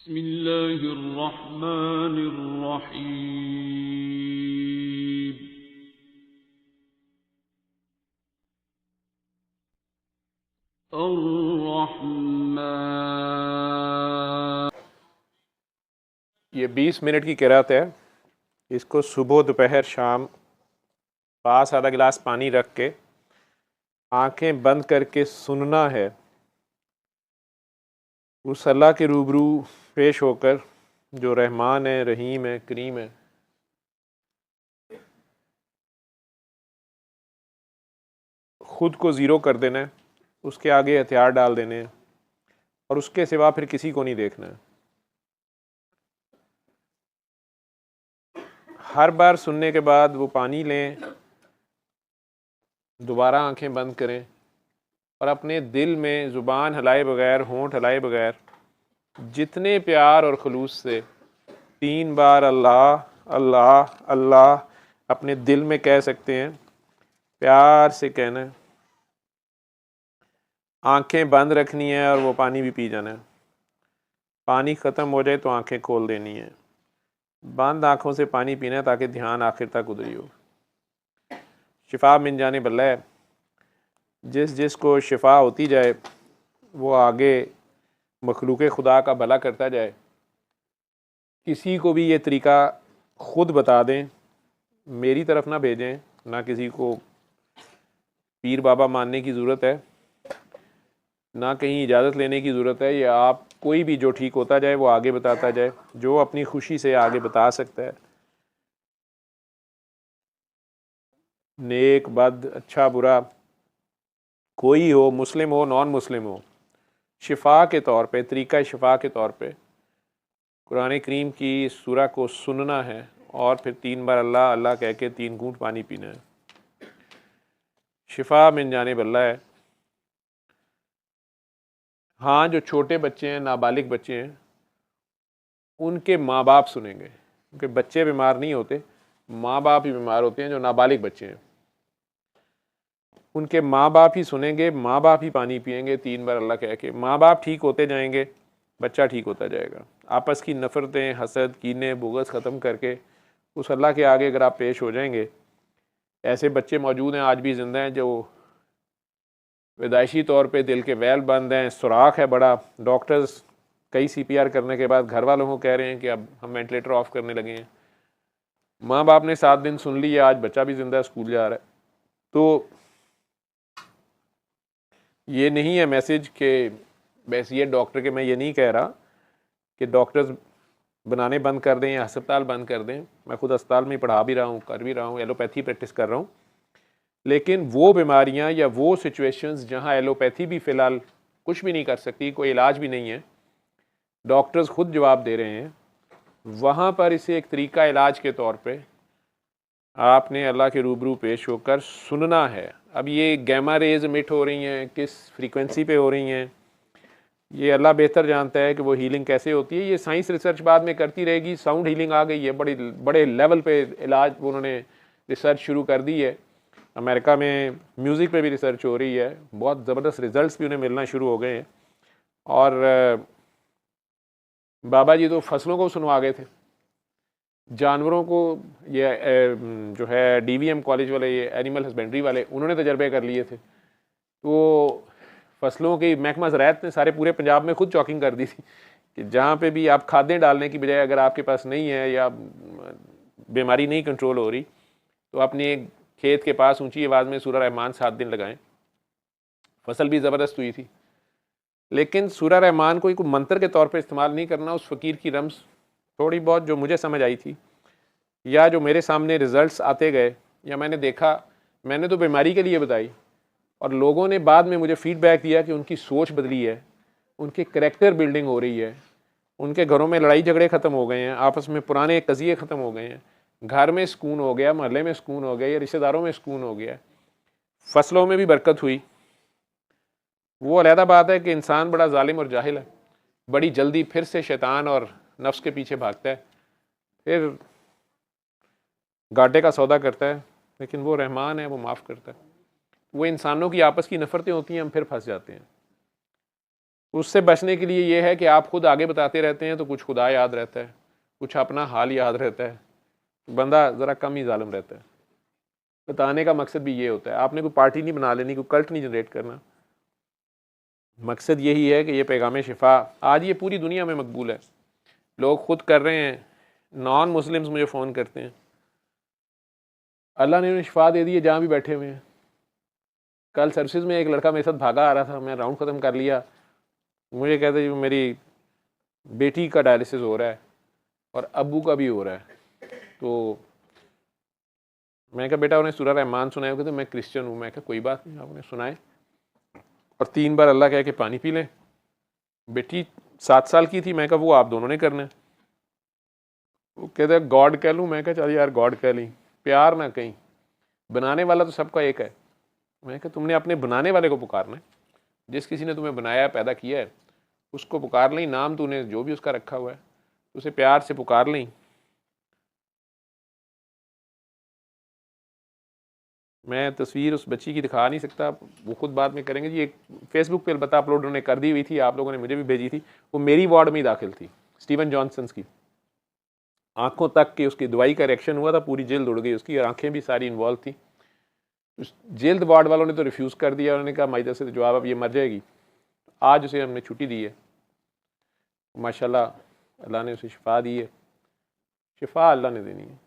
बिस्मिल्लाहिर्रहमानिर्रहीम। अर्रहमान। ये 20 मिनट की किरात है। इसको सुबह दोपहर शाम पास आधा गिलास पानी रख के आंखें बंद करके सुनना है। उस अल्लाह के रूबरू पेश होकर जो रहमान है, रहीम है, करीम है। ख़ुद को ज़ीरो कर देना है, उसके आगे हथियार डाल देने हैं और उसके सिवा फिर किसी को नहीं देखना है। हर बार सुनने के बाद वो पानी लें, दोबारा आंखें बंद करें और अपने दिल में ज़ुबान हिलाए बगैर, होंठ हिलाए बगैर जितने प्यार और खलूस से 3 बार अल्लाह अल्लाह अल्लाह अपने दिल में कह सकते हैं, प्यार से कहना है। आंखें बंद रखनी है और वो पानी भी पी जाना है। पानी ख़त्म हो जाए तो आंखें खोल देनी है। बंद आंखों से पानी पीना है ताकि ध्यान आखिर तक उधरी हो। शिफा मिन जानिब अल्लाह है। जिस को शिफा होती जाए वो आगे मखलूक खुदा का भला करता जाए। किसी को भी ये तरीका ख़ुद बता दें, मेरी तरफ ना भेजें, ना किसी को पीर बाबा मानने की ज़रूरत है, ना कहीं इजाज़त लेने की ज़रूरत है। या आप कोई भी जो ठीक होता जाए वो आगे बताता जाए, जो अपनी खुशी से आगे बता सकता है। नेक बद, अच्छा बुरा, कोई हो, मुस्लिम हो, नॉन मुस्लिम हो, शिफा के तौर पे, तरीका शिफा के तौर पे कुरान करीम की सूरा को सुनना है और फिर 3 बार अल्लाह अल्लाह कह के 3 घूंट पानी पीना है। शिफा मिन जानिब अल्लाह है। हाँ, जो छोटे बच्चे हैं, नाबालिग बच्चे हैं, उनके माँ बाप सुनेंगे, क्योंकि बच्चे बीमार नहीं होते, माँ बाप ही बीमार होते हैं। जो नाबालिग बच्चे हैं उनके माँ बाप ही सुनेंगे, माँ बाप ही पानी पिएंगे 3 बार अल्लाह कह के। माँ बाप ठीक होते जाएंगे, बच्चा ठीक होता जाएगा। आपस की नफ़रतें, हसद, कीने, बुग़्ज़ ख़त्म करके उस अल्लाह के आगे अगर आप पेश हो जाएंगे। ऐसे बच्चे मौजूद हैं, आज भी ज़िंदा हैं, जो विदायशी तौर पे दिल के वैल बंद हैं, सुराख है बड़ा। डॉक्टर्स कई CPR करने के बाद घर वालों को कह रहे हैं कि अब हम वेंटिलेटर ऑफ करने लगे हैं। माँ बाप ने 7 दिन सुन लिया, आज बच्चा भी ज़िंदा है, स्कूल जा रहा है। तो ये नहीं है मैसेज कि वैसे ये डॉक्टर के, मैं ये नहीं कह रहा कि डॉक्टर्स बनाने बंद कर दें या अस्पताल बंद कर दें। मैं खुद अस्पताल में पढ़ा भी रहा हूँ, कर भी रहा हूँ, एलोपैथी प्रैक्टिस कर रहा हूँ। लेकिन वो बीमारियाँ या वो सिचुएशंस जहाँ एलोपैथी भी फ़िलहाल कुछ भी नहीं कर सकती, कोई इलाज भी नहीं है, डॉक्टर्स खुद जवाब दे रहे हैं, वहाँ पर इसे एक तरीका इलाज के तौर पे आपने अल्लाह के रूबरू पेश होकर सुनना है। अब ये गैमा रेज इमिट हो रही हैं, किस फ्रीक्वेंसी पे हो रही हैं, ये अल्लाह बेहतर जानता है कि वो हीलिंग कैसे होती है। ये साइंस रिसर्च बाद में करती रहेगी। साउंड हीलिंग आ गई है, बड़े लेवल पे इलाज उन्होंने रिसर्च शुरू कर दी है। अमेरिका में म्यूज़िक पे भी रिसर्च हो रही है, बहुत ज़बरदस्त रिज़ल्ट्स भी उन्हें मिलना शुरू हो गए हैं। और बाबा जी तो फसलों को सुनवा गए थे, जानवरों को। ये जो है DVM कॉलेज वाले, ये एनिमल हस्बेंड्री वाले, उन्होंने तजर्बे कर लिए थे। तो फसलों की महकमा ज़राअत ने सारे पूरे पंजाब में खुद चॉकिंग कर दी थी कि जहाँ पे भी आप खादें डालने की बजाय अगर आपके पास नहीं है या बीमारी नहीं कंट्रोल हो रही, तो अपने खेत के पास ऊंची आवाज़ में सूरा रहमान 7 दिन लगाएं। फसल भी ज़बरदस्त हुई थी। लेकिन सूरा रहमान को कोई मंत्र के तौर पे इस्तेमाल नहीं करना। उस फ़कीर की रम्ज़ थोड़ी बहुत जो मुझे समझ आई थी, या जो मेरे सामने रिज़ल्ट्स आते गए, या मैंने देखा, मैंने तो बीमारी के लिए बताई और लोगों ने बाद में मुझे फ़ीडबैक दिया कि उनकी सोच बदली है, उनके करैक्टर बिल्डिंग हो रही है, उनके घरों में लड़ाई झगड़े ख़त्म हो गए हैं, आपस में पुराने कज़िये ख़त्म हो गए हैं, घर में सुकून हो गया, मोहल्ले में सुकून हो गया, या रिश्तेदारों में सुकून हो गया, फसलों में भी बरकत हुई। वो अलहदा बात है कि इंसान बड़ा जालिम और जाहिल है, बड़ी जल्दी फिर से शैतान और नफ्स के पीछे भागता है, फिर घाटे का सौदा करता है। लेकिन वो रहमान है, वो माफ़ करता है। वो इंसानों की आपस की नफ़रतें होती हैं, हम फिर फंस जाते हैं। उससे बचने के लिए ये है कि आप खुद आगे बताते रहते हैं तो कुछ खुदा याद रहता है, कुछ अपना हाल याद रहता है, बंदा ज़रा कम ही जालिम रहता है। बताने का मकसद भी ये होता है, आपने कोई पार्टी नहीं बना लेनी, कोई कल्ट नहीं जनरेट करना। मकसद यही है कि ये पैगाम शिफा आज ये पूरी दुनिया में मकबूल है, लोग खुद कर रहे हैं। नॉन मुस्लिम्स मुझे फ़ोन करते हैं, अल्लाह ने उन्हें शिफा दे दी है जहाँ भी बैठे हुए हैं। कल सर्विस में एक लड़का मेरे साथ भागा आ रहा था, मैं राउंड ख़त्म कर लिया, मुझे कहते मेरी बेटी का डायलिसिस हो रहा है और अब्बू का भी हो रहा है। तो मैं कहा बेटा उन्हें सूरह रहमान सुनाए? कहते मैं क्रिश्चियन हूँ। मैं कहा कोई बात नहीं, आपने सुनाए और 3 बार अल्लाह कह के पानी पी लें। बेटी 7 साल की थी, मैं कहा वो आप दोनों ने करना है। वो कहते गॉड कह लूँ? मैं कहा चल यार गॉड कह ली, प्यार ना कहीं, बनाने वाला तो सबका एक है। मैं कहा तुमने अपने बनाने वाले को पुकारना है, जिस किसी ने तुम्हें बनाया पैदा किया है उसको पुकार लें, नाम तूने जो भी उसका रखा हुआ है उसे प्यार से पुकार लें। मैं तस्वीर उस बच्ची की दिखा नहीं सकता, वो खुद बाद में करेंगे जी। एक फेसबुक पे अलबत्ता अपलोड उन्होंने कर दी हुई थी, आप लोगों ने मुझे भी भेजी थी। वो मेरी वार्ड में ही दाखिल थी, स्टीवन जॉनसन की, आंखों तक की उसकी दवाई का रिएक्शन हुआ था, पूरी जल्द उड़ गई उसकी, आंखें भी सारी इन्वॉल्व थी। उस जल्द वार्ड वालों ने तो रिफ्यूज़ कर दिया, उन्होंने कहा माइदा से जवाब अब ये मर जाएगी। आज उसे हमने छुट्टी दी है, माशाल्लाह अल्लाह ने उसे शिफा दी है। शिफा अल्लाह ने देनी है।